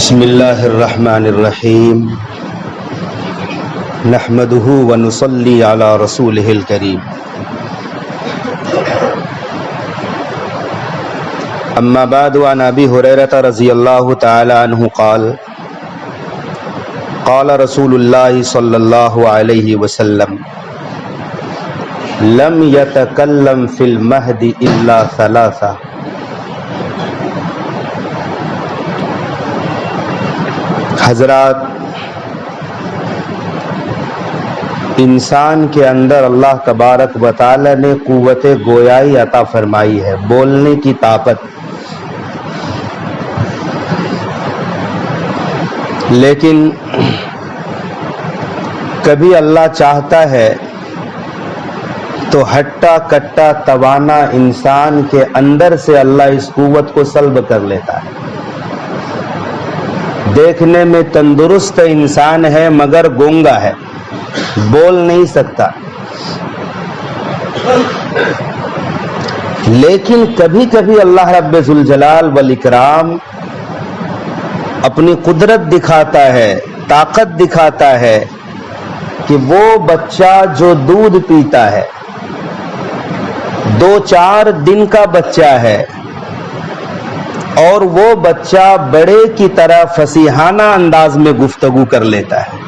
بسم اللہ الرحمن الرحیم نحمده ونصلی علی رسولہ الکریم اما بعد عن ابی ہریرہ رضی اللہ تعالی عنہ قال قال رسول اللہ صلی اللہ علیہ وسلم لم یتکلم فی المہد الا ثلاثہ. حضرات، انسان کے اندر اللہ تبارک و تعالی نے قوت گویائی عطا فرمائی ہے، بولنے کی طاقت. لیکن کبھی اللہ چاہتا ہے تو ہٹا کٹا توانا انسان کے اندر سے اللہ اس قوت کو سلب کر لیتا ہے. دیکھنے میں تندرست انسان ہے مگر گونگا ہے، بول نہیں سکتا. لیکن کبھی کبھی اللہ رب ذوالجلال والاکرام اپنی قدرت دکھاتا ہے، طاقت دکھاتا ہے کہ وہ بچہ جو دودھ پیتا ہے، 2-4 دن کا بچہ ہے، اور وہ بچہ بڑے کی طرح فصیحانہ انداز میں گفتگو کر لیتا ہے،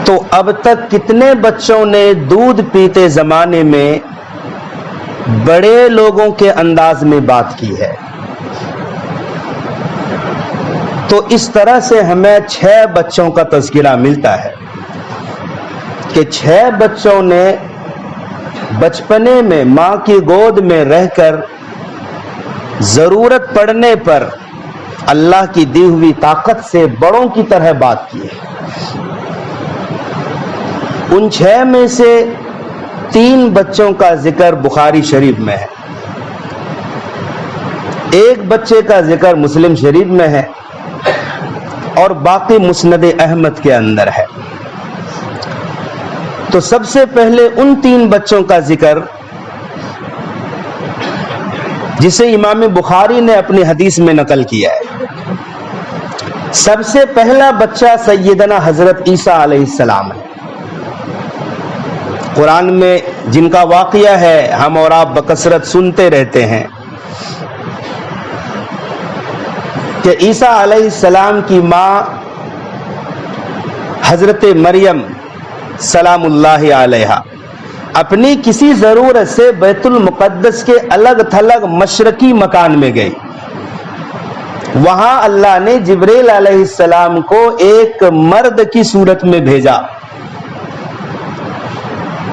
تو اب تک کتنے بچوں نے دودھ پیتے زمانے میں بڑے لوگوں کے انداز میں بات کی ہے. تو اس طرح سے ہمیں 6 بچوں کا تذکرہ ملتا ہے کہ 6 بچوں نے بچپنے میں ماں کی گود میں رہ کر ضرورت پڑنے پر اللہ کی دی ہوئی طاقت سے بڑوں کی طرح بات کی ہے. ان 6 میں سے 3 بچوں کا ذکر بخاری شریف میں ہے، ایک بچے کا ذکر مسلم شریف میں ہے، اور باقی مسند احمد کے اندر ہے. تو سب سے پہلے ان 3 بچوں کا ذکر جسے امام بخاری نے اپنی حدیث میں نقل کیا ہے. سب سے پہلا بچہ سیدنا حضرت عیسیٰ علیہ السلام ہے. قرآن میں جن کا واقعہ ہے ہم اور آپ بکثرت سنتے رہتے ہیں کہ عیسیٰ علیہ السلام کی ماں حضرت مریم سلام اللہ علیہا اپنی کسی ضرورت سے بیت المقدس کے الگ تھلگ مشرقی مکان میں گئی. وہاں اللہ نے جبریل علیہ السلام کو ایک مرد کی صورت میں بھیجا،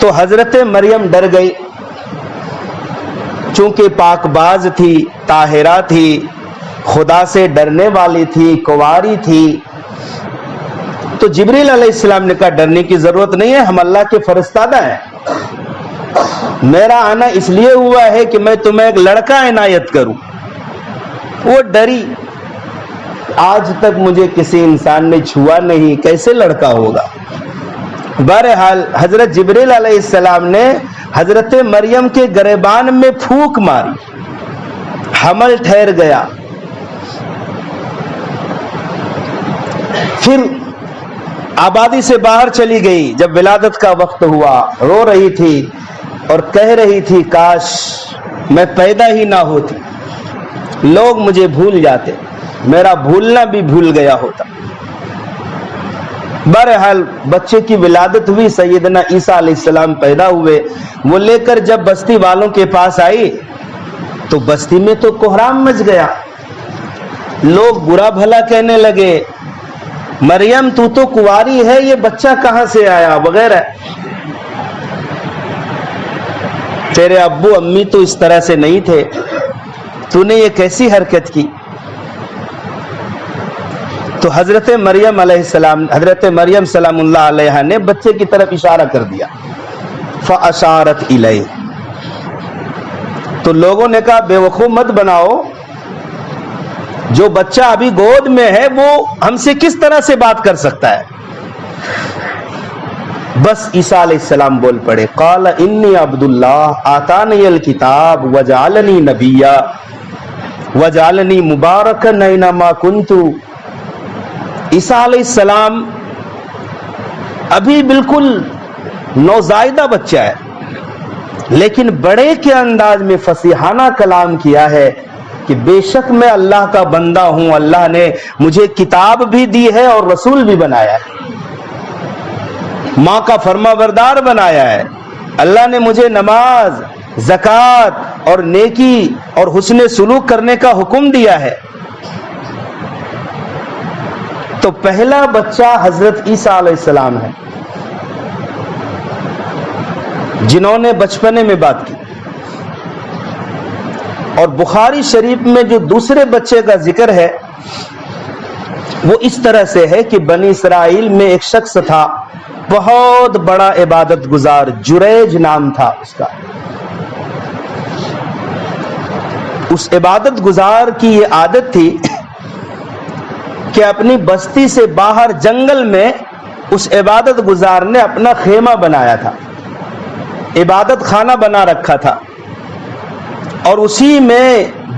تو حضرت مریم ڈر گئی، چونکہ پاک باز تھی، طاہرہ تھی، خدا سے ڈرنے والی تھی، کنواری تھی. تو جبریل علیہ السلام نے کہا ڈرنے کی ضرورت نہیں ہے، ہم اللہ کے فرستادہ ہیں، میرا آنا اس لیے ہوا ہے کہ میں تمہیں ایک لڑکا عنایت کروں. وہ ڈری، آج تک مجھے کسی انسان نے چھوا نہیں، کیسے لڑکا ہوگا. بہرحال حضرت جبریل علیہ السلام نے حضرت مریم کے گریبان میں پھونک ماری، حمل ٹھہر گیا. پھر آبادی سے باہر چلی گئی. جب ولادت کا وقت ہوا رو رہی تھی اور کہہ رہی تھی کاش میں پیدا ہی نہ ہوتی، لوگ مجھے بھول جاتے، میرا بھولنا بھی بھول گیا ہوتا. بہرحال بچے کی ولادت ہوئی، سیدنا عیسیٰ علیہ السلام پیدا ہوئے. وہ لے کر جب بستی والوں کے پاس آئی تو بستی میں تو کوہرام مچ گیا، لوگ برا بھلا کہنے لگے، مریم تو کنواری ہے، یہ بچہ کہاں سے آیا وغیرہ، تیرے ابو امی تو اس طرح سے نہیں تھے، تو نے یہ کیسی حرکت کی. تو حضرت مریم علیہ السلام، حضرت مریم سلام اللہ علیہا نے بچے کی طرف اشارہ کر دیا، فاشارت الیہ. تو لوگوں نے کہا بے وقوف مت بناؤ، جو بچہ ابھی گود میں ہے وہ ہم سے کس طرح سے بات کر سکتا ہے. بس عیسیٰ علیہ السلام بول پڑے، قال انی عبد اللہ آتانی الکتاب وجعلنی نبیا وجعلنی مبارکن اینما کنت. عیسیٰ علیہ السلام ابھی بالکل نوزائیدہ بچہ ہے، لیکن بڑے کے انداز میں فصیحانہ کلام کیا ہے کہ بے شک میں اللہ کا بندہ ہوں، اللہ نے مجھے کتاب بھی دی ہے اور رسول بھی بنایا ہے، ماں کا فرما بردار بنایا ہے، اللہ نے مجھے نماز، زکوٰۃ اور نیکی اور حسن سلوک کرنے کا حکم دیا ہے. تو پہلا بچہ حضرت عیسیٰ علیہ السلام ہے جنہوں نے بچپنے میں بات کی. اور بخاری شریف میں جو دوسرے بچے کا ذکر ہے وہ اس طرح سے ہے کہ بنی اسرائیل میں ایک شخص تھا، بہت بڑا عبادت گزار، جریج نام تھا اس کا. اس عبادت گزار کی یہ عادت تھی کہ اپنی بستی سے باہر جنگل میں اس عبادت گزار نے اپنا خیمہ بنایا تھا، عبادت خانہ بنا رکھا تھا، اور اسی میں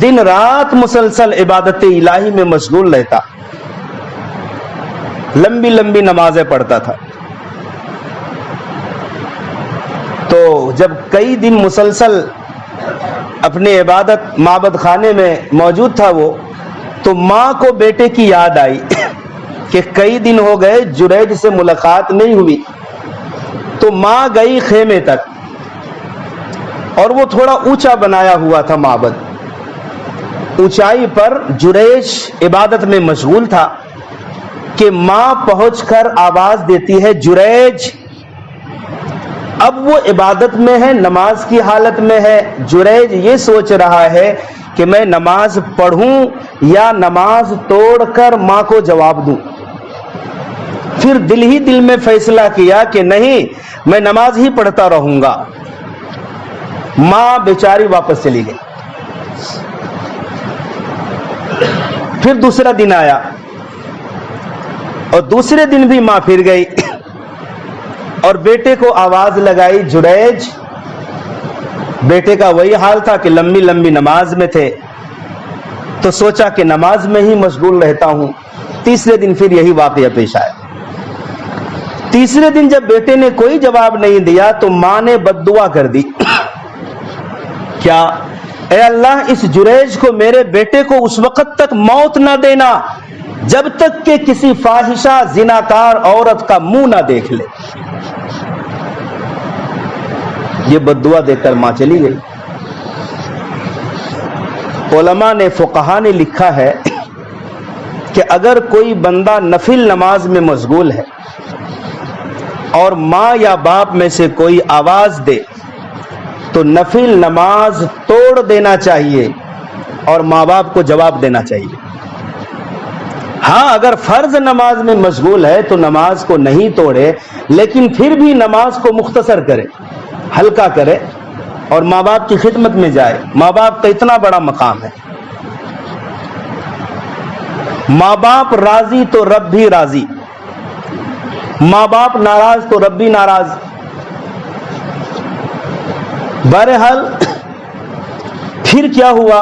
دن رات مسلسل عبادت الہی میں مشغول رہتا، لمبی لمبی نمازیں پڑھتا تھا. تو جب کئی دن مسلسل اپنے عبادت معبد خانے میں موجود تھا وہ، تو ماں کو بیٹے کی یاد آئی کہ کئی دن ہو گئے جریج سے ملاقات نہیں ہوئی. تو ماں گئی خیمے تک، اور وہ تھوڑا اونچا بنایا ہوا تھا معبد، اونچائی پر جریج عبادت میں مشغول تھا کہ ماں پہنچ کر آواز دیتی ہے، جریج. اب وہ عبادت میں ہے، نماز کی حالت میں ہے. جریج یہ سوچ رہا ہے کہ میں نماز پڑھوں یا نماز توڑ کر ماں کو جواب دوں. پھر دل ہی دل میں فیصلہ کیا کہ نہیں، میں نماز ہی پڑھتا رہوں گا. ماں بیچاری واپس چلی گئی. پھر دوسرا دن آیا اور دوسرے دن بھی ماں پھر گئی اور بیٹے کو آواز لگائی، جریج. بیٹے کا وہی حال تھا کہ لمبی لمبی نماز میں تھے، تو سوچا کہ نماز میں ہی مشغول رہتا ہوں. تیسرے دن پھر یہی واقعہ پیش آیا. تیسرے دن جب بیٹے نے کوئی جواب نہیں دیا تو ماں نے بد دعا کر دی. کیا؟ اے اللہ، اس جریج کو، میرے بیٹے کو اس وقت تک موت نہ دینا جب تک کہ کسی فاحشہ زناکار عورت کا منہ نہ دیکھ لے. یہ بد دعا دے کر ماں چلی گئی. علماء نے، فقہا نے لکھا ہے کہ اگر کوئی بندہ نفل نماز میں مشغول ہے اور ماں یا باپ میں سے کوئی آواز دے تو نفل نماز توڑ دینا چاہیے اور ماں باپ کو جواب دینا چاہیے. ہاں، اگر فرض نماز میں مشغول ہے تو نماز کو نہیں توڑے، لیکن پھر بھی نماز کو مختصر کرے، ہلکا کرے اور ماں باپ کی خدمت میں جائے. ماں باپ کا اتنا بڑا مقام ہے. ماں باپ راضی تو رب بھی راضی، ماں باپ ناراض تو رب بھی ناراض. بہرحال پھر کیا ہوا،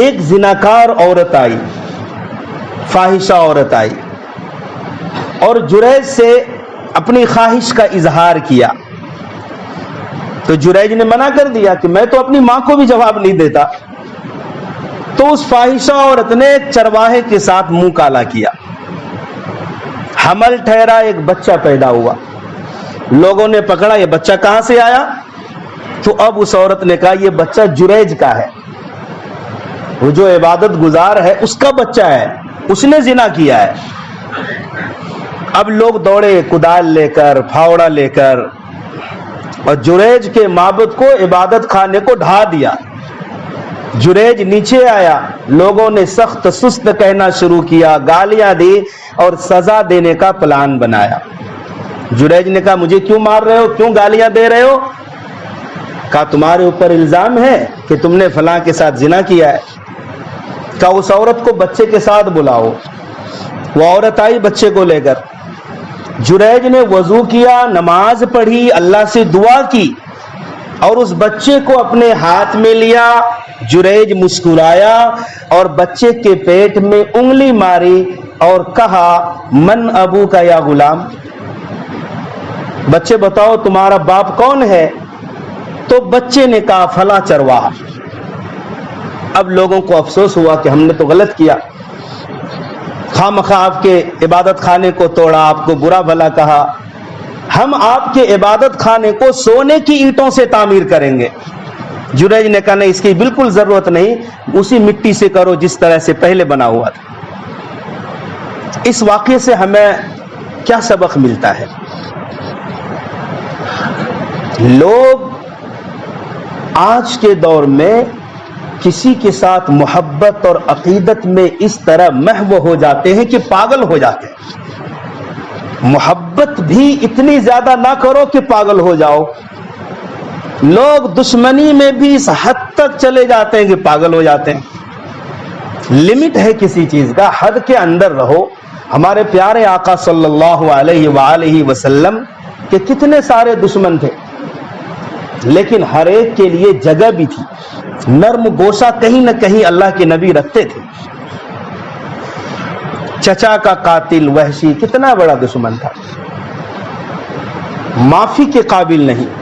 ایک زناکار عورت آئی، فاحشہ عورت آئی، اور جریج سے اپنی خواہش کا اظہار کیا. تو جریج نے منع کر دیا کہ میں تو اپنی ماں کو بھی جواب نہیں دیتا. تو اس فاحشہ عورت نے ایک چرواہے کے ساتھ منہ کالا کیا، حمل ٹھہرا، ایک بچہ پیدا ہوا. لوگوں نے پکڑا یہ بچہ کہاں سے آیا، تو اب اس عورت نے کہا یہ بچہ جریج کا ہے، وہ جو عبادت گزار ہے اس کا بچہ ہے، اس نے زنا کیا ہے. اب لوگ دوڑے کدال لے کر، پھاوڑا لے کر، اور جریج کے معبد کو، عبادت خانے کو ڈھا دیا. جریج نیچے آیا، لوگوں نے سخت سست کہنا شروع کیا، گالیاں دی اور سزا دینے کا پلان بنایا. جریج نے کہا مجھے کیوں مار رہے ہو، کیوں گالیاں دے رہے ہو؟ کہا تمہارے اوپر الزام ہے کہ تم نے فلاں کے ساتھ زنا کیا ہے. کہا اس عورت کو بچے کے ساتھ بلاؤ. وہ عورت آئی بچے کو لے کر. جریج نے وضو کیا، نماز پڑھی، اللہ سے دعا کی اور اس بچے کو اپنے ہاتھ میں لیا، جریج مسکرایا اور بچے کے پیٹ میں انگلی ماری اور کہا من ابو کا یا غلام، بچے بتاؤ تمہارا باپ کون ہے؟ تو بچے نے کہا فلاں چرواہا۔ اب لوگوں کو افسوس ہوا کہ ہم نے تو غلط کیا، خواہ آپ کے عبادت خانے کو توڑا، آپ کو برا بھلا کہا، ہم آپ کے عبادت خانے کو سونے کی اینٹوں سے تعمیر کریں گے۔ جریج نے کہا نہیں، اس کی بالکل ضرورت نہیں، اسی مٹی سے کرو جس طرح سے پہلے بنا ہوا تھا۔ اس واقعے سے ہمیں کیا سبق ملتا ہے؟ لوگ آج کے دور میں کسی کے ساتھ محبت اور عقیدت میں اس طرح محو ہو جاتے ہیں کہ پاگل ہو جاتے ہیں۔ محبت بھی اتنی زیادہ نہ کرو کہ پاگل ہو جاؤ۔ لوگ دشمنی میں بھی اس حد تک چلے جاتے ہیں کہ پاگل ہو جاتے ہیں۔ لمٹ ہے کسی چیز کا، حد کے اندر رہو۔ ہمارے پیارے آقا صلی اللہ علیہ وآلہ وسلم کے کتنے سارے دشمن تھے، لیکن ہر ایک کے لیے جگہ بھی تھی، نرم گوشہ کہیں نہ کہیں اللہ کے نبی رکھتے تھے۔ چچا کا قاتل وحشی کتنا بڑا دشمن تھا، معافی کے قابل نہیں۔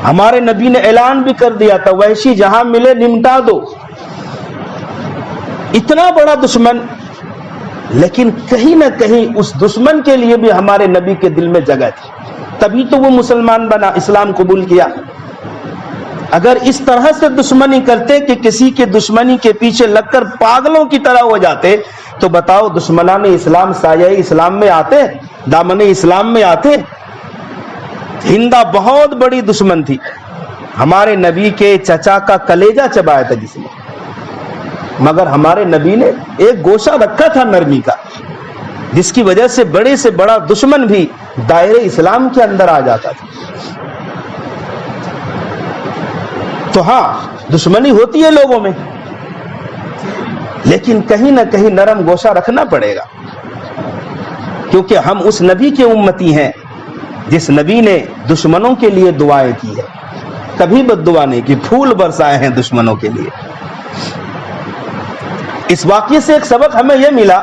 ہمارے نبی نے اعلان بھی کر دیا تھا وحشی جہاں ملے نمٹا دو، اتنا بڑا دشمن، لیکن کہیں نہ کہیں اس دشمن کے لیے بھی ہمارے نبی کے دل میں جگہ تھی، تبھی تو وہ مسلمان بنا، اسلام قبول کیا۔ اگر اس طرح سے دشمنی کرتے کہ کسی کے دشمنی کے پیچھے لگ کر پاگلوں کی طرح ہو جاتے تو بتاؤ دشمنان اسلام سایہ اسلام میں آتے، دامن اسلام میں آتے؟ ہندا بہت بڑی دشمن تھی، ہمارے نبی کے چچا کا کلیجہ چبایا تھا جس نے، مگر ہمارے نبی نے ایک گوشہ رکھا تھا نرمی کا، جس کی وجہ سے بڑا دشمن بھی دائرے اسلام کے اندر آ جاتا تھا۔ تو ہاں دشمنی ہوتی ہے لوگوں میں، لیکن کہیں نہ کہیں نرم گوشہ رکھنا پڑے گا، کیونکہ ہم اس نبی کے امتی ہیں جس نبی نے دشمنوں کے لیے دعائیں کی ہے، کبھی بد دعا نہیں کی، پھول برسائے ہیں دشمنوں کے لیے۔ اس واقعے سے ایک سبق ہمیں یہ ملا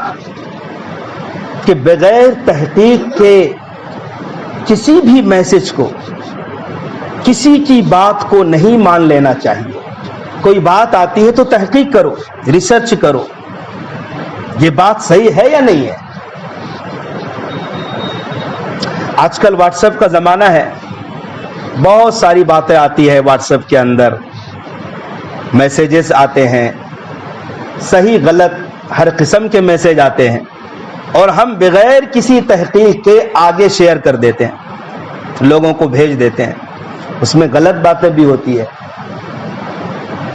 کہ بغیر تحقیق کے کسی بھی میسج کو، کسی کی بات کو نہیں مان لینا چاہیے۔ کوئی بات آتی ہے تو تحقیق کرو، ریسرچ کرو، یہ بات صحیح ہے یا نہیں ہے۔ آج کل واٹس ایپ کا زمانہ ہے، بہت ساری باتیں آتی ہے واٹس ایپ کے اندر، میسیجز آتے ہیں، صحیح غلط ہر قسم کے میسیج آتے ہیں، اور ہم بغیر کسی تحقیق کے آگے شیئر کر دیتے ہیں، لوگوں کو بھیج دیتے ہیں، اس میں غلط باتیں بھی ہوتی ہے۔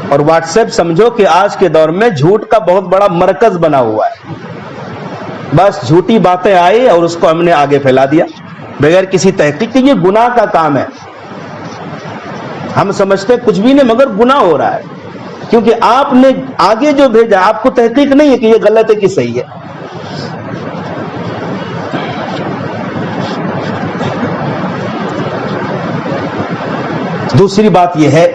اور واٹس ایپ سمجھو کہ آج کے دور میں جھوٹ کا بہت بڑا مرکز بنا ہوا ہے، بس جھوٹی باتیں آئی اور اس کو ہم نے آگے پھیلا دیا بغیر کسی تحقیق کے۔ یہ گناہ کا کام ہے، ہم سمجھتے کچھ بھی نہیں مگر گناہ ہو رہا ہے، کیونکہ آپ نے آگے جو بھیجا آپ کو تحقیق نہیں ہے کہ یہ غلط ہے کہ صحیح ہے۔ دوسری بات یہ ہے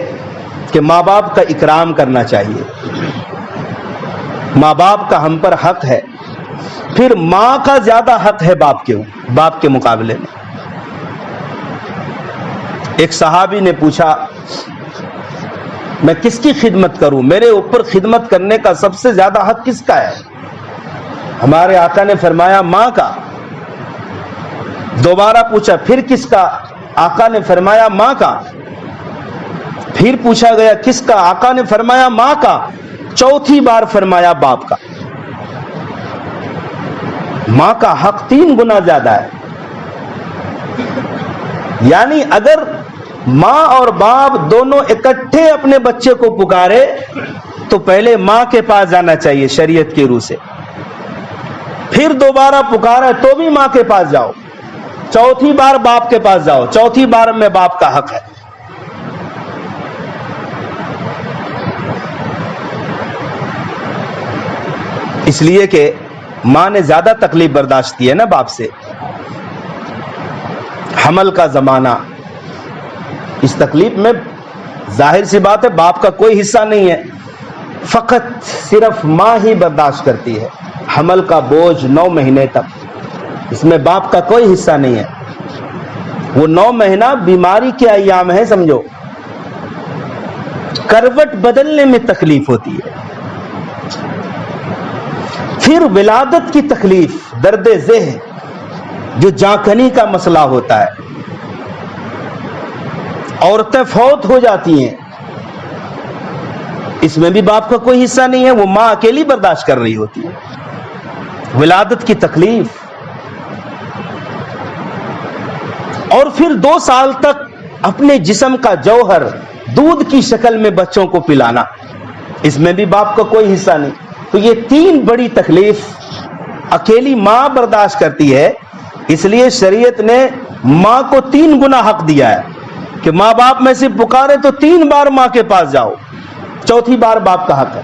کہ ماں باپ کا اکرام کرنا چاہیے، ماں باپ کا ہم پر حق ہے، پھر ماں کا زیادہ حق ہے باپ کے مقابلے میں۔ ایک صحابی نے پوچھا میں کس کی خدمت کروں، میرے اوپر خدمت کرنے کا سب سے زیادہ حق کس کا ہے؟ ہمارے آقا نے فرمایا ماں کا۔ دوبارہ پوچھا پھر کس کا؟ آقا نے فرمایا ماں کا۔ پھر پوچھا گیا کس کا؟ آقا نے فرمایا ماں کا۔ چوتھی بار فرمایا باپ کا۔ ماں کا حق 3 گنا زیادہ ہے، یعنی اگر ماں اور باپ دونوں اکٹھے اپنے بچے کو پکارے تو پہلے ماں کے پاس جانا چاہیے شریعت کی روح سے، پھر دوبارہ پکارے تو بھی ماں کے پاس جاؤ، چوتھی بار باپ کے پاس جاؤ، چوتھی بار میں باپ کا حق ہے۔ اس لیے کہ ماں نے زیادہ تکلیف برداشت کی ہے نا باپ سے، حمل کا زمانہ، اس تکلیف میں ظاہر سی بات ہے باپ کا کوئی حصہ نہیں ہے، فقط صرف ماں ہی برداشت کرتی ہے حمل کا بوجھ 9 مہینے تک، اس میں باپ کا کوئی حصہ نہیں ہے۔ وہ 9 مہینہ بیماری کے ایام ہے، سمجھو، کروٹ بدلنے میں تکلیف ہوتی ہے، پھر ولادت کی تکلیف، درد ذہ جو جانکنی کا مسئلہ ہوتا ہے، عورتیں فوت ہو جاتی ہیں، اس میں بھی باپ کا کوئی حصہ نہیں ہے، وہ ماں اکیلی برداشت کر رہی ہوتی ہے، ولادت کی تکلیف، اور پھر 2 سال تک اپنے جسم کا جوہر دودھ کی شکل میں بچوں کو پلانا، اس میں بھی باپ کا کوئی حصہ نہیں۔ تو یہ 3 بڑی تکلیف اکیلی ماں برداشت کرتی ہے، اس لیے شریعت نے ماں کو 3 گنا حق دیا ہے کہ ماں باپ میں سے پکارے تو 3 بار ماں کے پاس جاؤ، 4تھی بار باپ کا حق ہے۔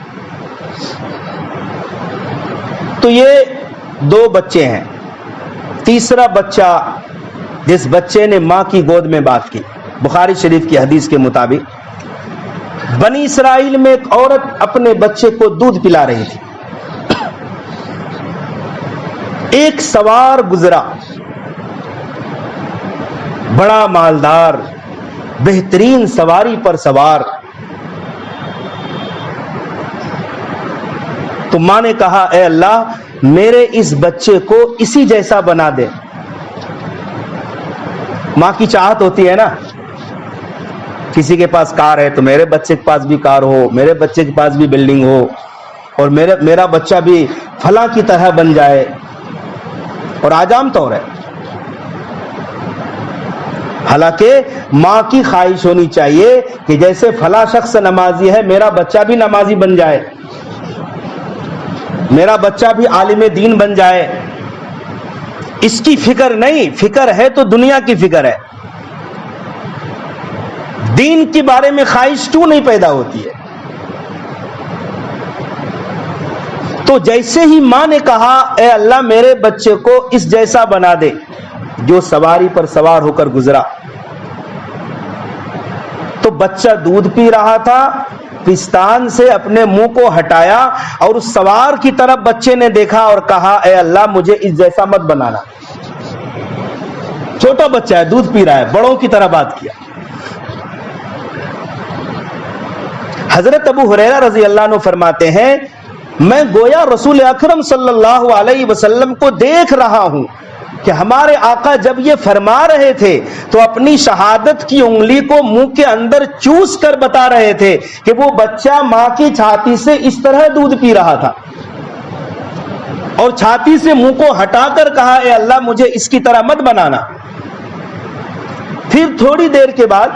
تو یہ 2 بچے ہیں، تیسرا بچہ جس بچے نے ماں کی گود میں بات کی، بخاری شریف کی حدیث کے مطابق بنی اسرائیل میں ایک عورت اپنے بچے کو دودھ پلا رہی تھی، ایک سوار گزرا، بڑا مالدار، بہترین سواری پر سوار، تو ماں نے کہا اے اللہ میرے اس بچے کو اسی جیسا بنا دے۔ ماں کی چاہت ہوتی ہے نا، کسی کے پاس کار ہے تو میرے بچے کے پاس بھی کار ہو، میرے بچے کے پاس بھی بلڈنگ ہو، اور میرا بچہ بھی فلاں کی طرح بن جائے، اور آج عام طور ہے۔ حالانکہ ماں کی خواہش ہونی چاہیے کہ جیسے فلاں شخص نمازی ہے میرا بچہ بھی نمازی بن جائے، میرا بچہ بھی عالم دین بن جائے۔ اس کی فکر نہیں، فکر ہے تو دنیا کی فکر ہے، دین کے بارے میں خواہش کیوں نہیں پیدا ہوتی ہے؟ تو جیسے ہی ماں نے کہا اے اللہ میرے بچے کو اس جیسا بنا دے جو سواری پر سوار ہو کر گزرا، تو بچہ دودھ پی رہا تھا، پستان سے اپنے منہ کو ہٹایا اور اس سوار کی طرف بچے نے دیکھا اور کہا اے اللہ مجھے اس جیسا مت بنانا۔ چھوٹا بچہ ہے، دودھ پی رہا ہے، بڑوں کی طرح بات کیا۔ حضرت ابو ہریرہ رضی اللہ عنہ فرماتے ہیں میں گویا رسول اکرم صلی اللہ علیہ وسلم کو دیکھ رہا ہوں کہ ہمارے آقا جب یہ فرما رہے تھے تو اپنی شہادت کی انگلی کو منہ کے اندر چوس کر بتا رہے تھے کہ وہ بچہ ماں کی چھاتی سے اس طرح دودھ پی رہا تھا، اور چھاتی سے منہ کو ہٹا کر کہا اے اللہ مجھے اس کی طرح مت بنانا۔ پھر تھوڑی دیر کے بعد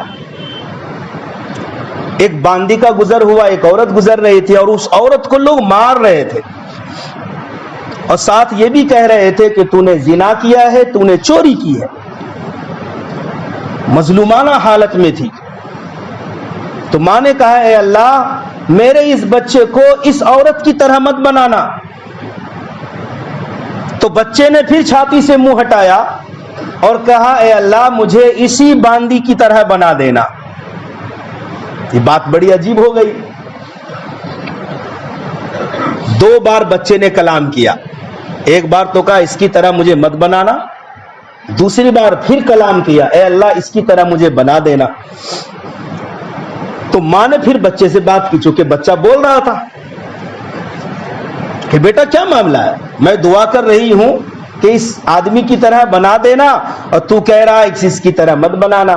ایک باندی کا گزر ہوا، ایک عورت گزر رہی تھی، اور اس عورت کو لوگ مار رہے تھے، اور ساتھ یہ بھی کہہ رہے تھے کہ تو نے زنا کیا ہے، تو نے چوری کی ہے۔ مظلومانہ حالت میں تھی۔ تو ماں نے کہا اے اللہ میرے اس بچے کو اس عورت کی طرح مت بنانا۔ تو بچے نے پھر چھاتی سے منہ ہٹایا اور کہا اے اللہ مجھے اسی باندی کی طرح بنا دینا۔ یہ بات بڑی عجیب ہو گئی۔ 2 بار بچے نے کلام کیا، ایک بار تو کہا اس کی طرح مجھے مت بنانا، دوسری بار پھر کلام کیا اے اللہ اس کی طرح مجھے بنا دینا۔ تو ماں نے پھر بچے سے بات کی، چونکہ بچہ بول رہا تھا کہ بیٹا کیا معاملہ ہے، میں دعا کر رہی ہوں کہ اس آدمی کی طرح بنا دینا اور تو کہہ رہا ہے اس کی طرح مت بنانا۔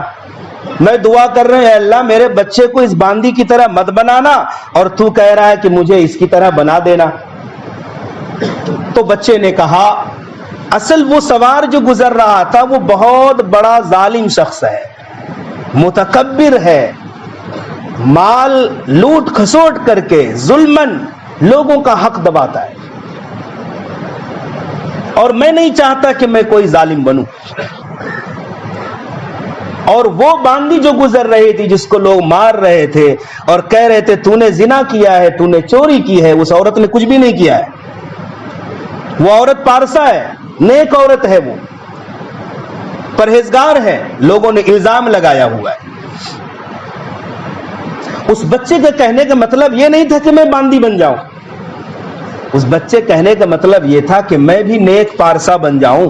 میں دعا کر رہے ہیں اللہ میرے بچے کو اس باندی کی طرح مت بنانا، اور تو کہہ رہا ہے کہ مجھے اس کی طرح بنا دینا۔ تو بچے نے کہا اصل وہ سوار جو گزر رہا تھا وہ بہت بڑا ظالم شخص ہے، متکبر ہے، مال لوٹ کھسوٹ کر کے ظلمن لوگوں کا حق دباتا ہے، اور میں نہیں چاہتا کہ میں کوئی ظالم بنوں۔ اور وہ باندی جو گزر رہی تھی جس کو لوگ مار رہے تھے اور کہہ رہے تھے تو نے زنا کیا ہے، تو نے چوری کی ہے، اس عورت نے کچھ بھی نہیں کیا ہے، وہ عورت پارسا ہے، نیک عورت ہے، وہ پرہیزگار ہے، لوگوں نے الزام لگایا ہوا ہے۔ اس بچے کے کہنے کا مطلب یہ نہیں تھا کہ میں باندی بن جاؤں، اس بچے کہنے کا مطلب یہ تھا کہ میں بھی نیک پارسا بن جاؤں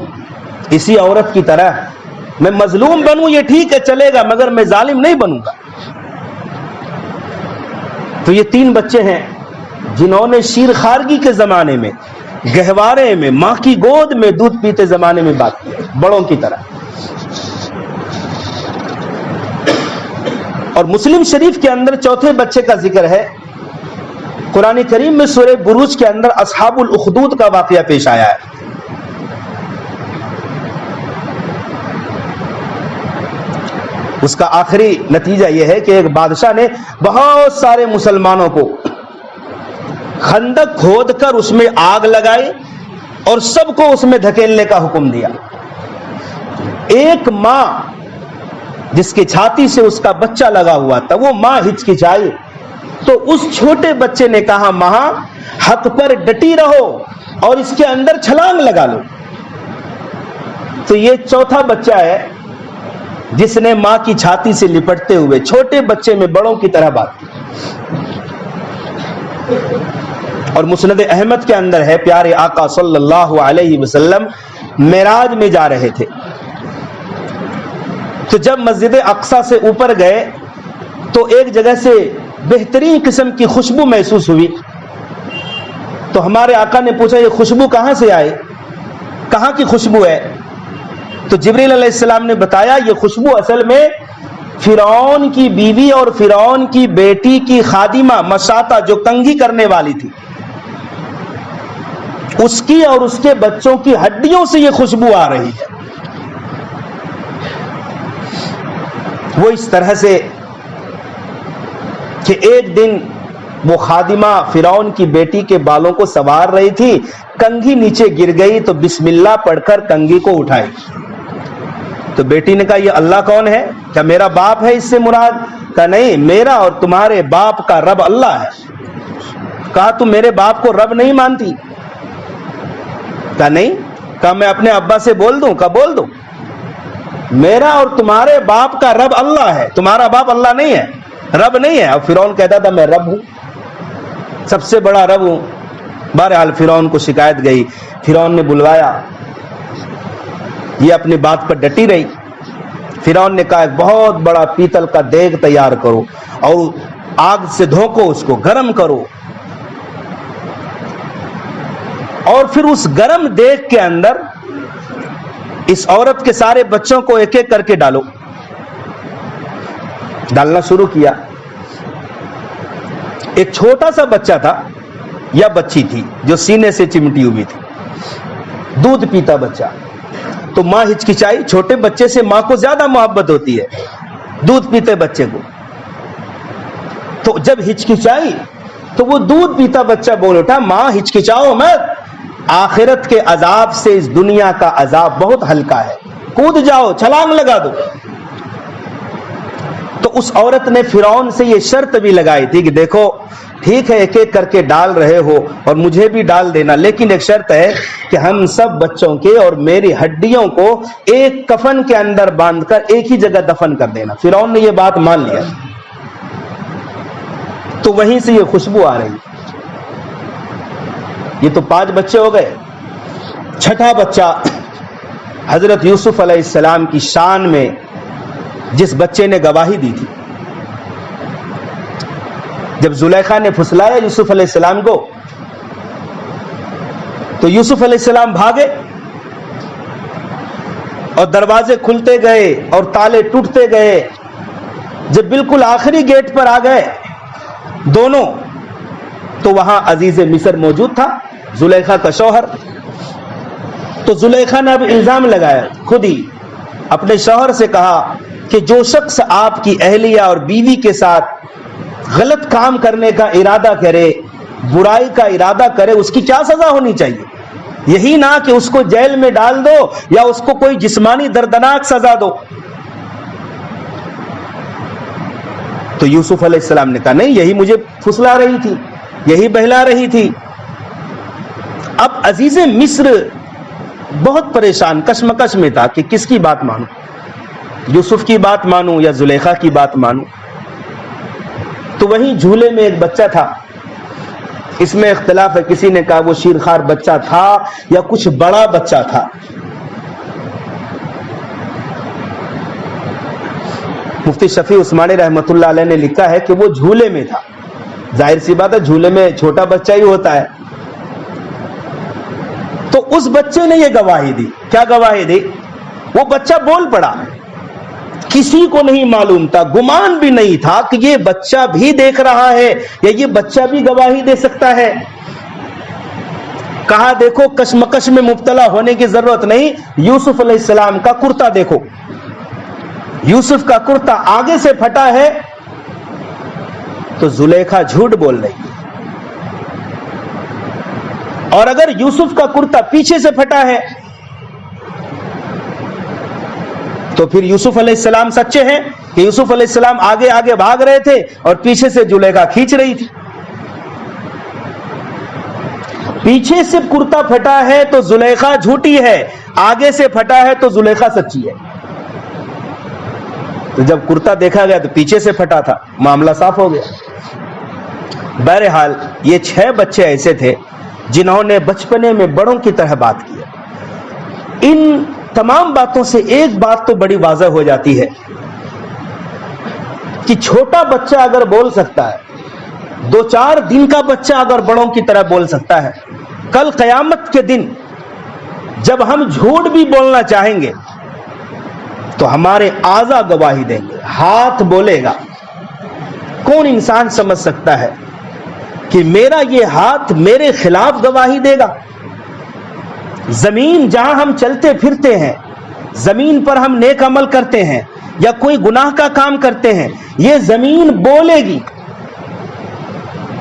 اسی عورت کی طرح، میں مظلوم بنوں یہ ٹھیک ہے چلے گا، مگر میں ظالم نہیں بنوں گا۔ تو یہ 3 بچے ہیں جنہوں نے شیر خارگی کے زمانے میں، گہوارے میں، ماں کی گود میں دودھ پیتے زمانے میں بات کی، بڑوں کی طرح۔ اور مسلم شریف کے اندر چوتھے بچے کا ذکر ہے، قرآن کریم میں سورہ بروج کے اندر اصحاب الاخدود کا واقعہ پیش آیا ہے۔ اس کا آخری نتیجہ یہ ہے کہ ایک بادشاہ نے بہت سارے مسلمانوں کو خندق کھود کر اس میں آگ لگائی اور سب کو اس میں دھکیلنے کا حکم دیا۔ ایک ماں جس کی چھاتی سے اس کا بچہ لگا ہوا تھا، وہ ماں ہچکچائی تو اس چھوٹے بچے نے کہا ماں حق پر ڈٹی رہو اور اس کے اندر چھلانگ لگا لو۔ تو یہ چوتھا بچہ ہے جس نے ماں کی چھاتی سے لپٹتے ہوئے چھوٹے بچے میں بڑوں کی طرح بات کی۔ اور مسند احمد کے اندر ہے، پیارے آقا صلی اللہ علیہ وسلم معراج میں جا رہے تھے، تو جب مسجد اقصی سے اوپر گئے تو ایک جگہ سے بہترین قسم کی خوشبو محسوس ہوئی۔ تو ہمارے آقا نے پوچھا یہ خوشبو کہاں سے آئی، کہاں کی خوشبو ہے؟ تو جبریل علیہ السلام نے بتایا یہ خوشبو اصل میں فرعون کی بیوی اور فرعون کی بیٹی کی خادمہ مشاطہ جو کنگھی کرنے والی تھی، اس کی اور اس کے بچوں کی ہڈیوں سے یہ خوشبو آ رہی ہے۔ وہ اس طرح سے کہ ایک دن وہ خادمہ فرعون کی بیٹی کے بالوں کو سنوار رہی تھی، کنگھی نیچے گر گئی تو بسم اللہ پڑھ کر کنگھی کو اٹھائی۔ تو بیٹی نے کہا یہ اللہ کون ہے؟ کیا میرا باپ ہے اس سے مراد؟ کہا نہیں، میرا اور تمہارے باپ کا رب اللہ ہے۔ کہا تم میرے باپ کو رب نہیں مانتی؟ کہا نہیں۔ کہا میں اپنے ابا سے بول دوں؟ کہا بول دو، میرا اور تمہارے باپ کا رب اللہ ہے، تمہارا باپ اللہ نہیں ہے، رب نہیں ہے۔ اور فرعون کہتا تھا میں رب ہوں، سب سے بڑا رب ہوں۔ بہرحال فرعون کو شکایت گئی، فرعون نے بلوایا، یہ اپنی بات پر ڈٹی رہی۔ فرعون نے کہا ایک بہت بڑا پیتل کا دیگ تیار کرو اور آگ سے دھوکو، اس کو گرم کرو، اور پھر اس گرم دیگ کے اندر اس عورت کے سارے بچوں کو ایک ایک کر کے ڈالو۔ ڈالنا شروع کیا۔ ایک چھوٹا سا بچہ تھا یا بچی تھی جو سینے سے چمٹی ہوئی تھی، دودھ پیتا بچہ۔ تو ماں ہچکچائی، چھوٹے بچے سے ماں کو زیادہ محبت ہوتی ہے دودھ پیتے بچے کو۔ تو جب ہچکچائی تو وہ دودھ پیتا بچہ بول اٹھا ماں ہچکچاؤ مت، آخرت کے عذاب سے اس دنیا کا عذاب بہت ہلکا ہے، کود جاؤ، چھلانگ لگا دو۔ تو اس عورت نے فرعون سے یہ شرط بھی لگائی تھی کہ دیکھو ٹھیک ہے ایک ایک کر کے ڈال رہے ہو اور مجھے بھی ڈال دینا، لیکن ایک شرط ہے کہ ہم سب بچوں کے اور میری ہڈیوں کو ایک کفن کے اندر باندھ کر ایک ہی جگہ دفن کر دینا۔ فرعون نے یہ بات مان لیا، تو وہیں سے یہ خوشبو آ رہی۔ یہ تو 5 بچے ہو گئے۔ چھٹا بچہ حضرت یوسف علیہ السلام کی شان میں جس بچے نے گواہی دی تھی، جب زلیخا نے پھسلایا یوسف علیہ السلام کو تو یوسف علیہ السلام بھاگے اور دروازے کھلتے گئے اور تالے ٹوٹتے گئے۔ جب بالکل آخری گیٹ پر آ گئے دونوں تو وہاں عزیز مصر موجود تھا، زلیخا کا شوہر۔ تو زلیخا نے اب الزام لگایا، خود ہی اپنے شوہر سے کہا کہ جو شخص آپ کی اہلیہ اور بیوی کے ساتھ غلط کام کرنے کا ارادہ کرے، برائی کا ارادہ کرے، اس کی کیا سزا ہونی چاہیے؟ یہی نہ کہ اس کو جیل میں ڈال دو یا اس کو کوئی جسمانی دردناک سزا دو۔ تو یوسف علیہ السلام نے کہا نہیں، یہی مجھے پھسلا رہی تھی، یہی بہلا رہی تھی۔ اب عزیز مصر بہت پریشان کشمکش میں تھا کہ کس کی بات مانوں، یوسف کی بات مانوں یا زلیخا کی بات مانوں۔ تو وہیں جھولے میں ایک بچہ تھا. اس میں اختلاف ہے, کسی نے کہا وہ شیرخوار بچہ تھا یا کچھ بڑا بچہ تھا. مفتی شفیع عثمانی رحمۃ اللہ علیہ نے لکھا ہے کہ وہ جھولے میں تھا. ظاہر سی بات ہے جھولے میں چھوٹا بچہ ہی ہوتا ہے. تو اس بچے نے یہ گواہی دی. کیا گواہی دی؟ وہ بچہ بول پڑا. کسی کو نہیں معلوم تھا, گمان بھی نہیں تھا کہ یہ بچہ بھی دیکھ رہا ہے یا یہ بچہ بھی گواہی دے سکتا ہے. کہا دیکھو کشمکش میں مبتلا ہونے کی ضرورت نہیں, یوسف علیہ السلام کا کرتا دیکھو. یوسف کا کرتا آگے سے پھٹا ہے تو زلیخا جھوٹ بول رہی ہے, اور اگر یوسف کا کرتا پیچھے سے پھٹا ہے تو پھر یوسف علیہ السلام سچے ہیں کہ یوسف علیہ السلام آگے آگے بھاگ رہے تھے اور پیچھے سے زلیخا کھینچ رہی تھی. پیچھے سے کرتا پھٹا ہے تو زلیخا جھوٹی ہے, آگے سے پھٹا ہے تو زلیخا سچی ہے. تو جب کرتا دیکھا گیا تو پیچھے سے پھٹا تھا, معاملہ صاف ہو گیا. بہرحال یہ 6 بچے ایسے تھے جنہوں نے بچپنے میں بڑوں کی طرح بات کی. ان تمام باتوں سے ایک بات تو بڑی واضح ہو جاتی ہے کہ چھوٹا بچہ اگر بول سکتا ہے, 2-4 دن کا بچہ اگر بڑوں کی طرح بول سکتا ہے, کل قیامت کے دن جب ہم جھوٹ بھی بولنا چاہیں گے تو ہمارے اعضاء گواہی دیں گے, ہاتھ بولے گا. کون انسان سمجھ سکتا ہے کہ میرا یہ ہاتھ میرے خلاف گواہی دے گا؟ زمین جہاں ہم چلتے پھرتے ہیں, زمین پر ہم نیک عمل کرتے ہیں یا کوئی گناہ کا کام کرتے ہیں, یہ زمین بولے گی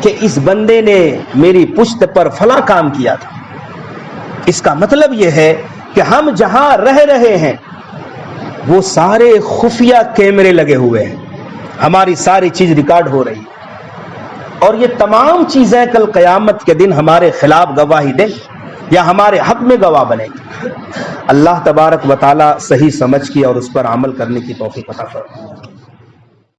کہ اس بندے نے میری پشت پر فلاں کام کیا تھا. اس کا مطلب یہ ہے کہ ہم جہاں رہ رہے ہیں وہ سارے خفیہ کیمرے لگے ہوئے ہیں, ہماری ساری چیز ریکارڈ ہو رہی ہے, اور یہ تمام چیزیں کل قیامت کے دن ہمارے خلاف گواہی دیں یا ہمارے حق میں گواہ بنے گی. اللہ تبارک و تعالی صحیح سمجھ کی اور اس پر عمل کرنے کی توفیق عطا فرمائے.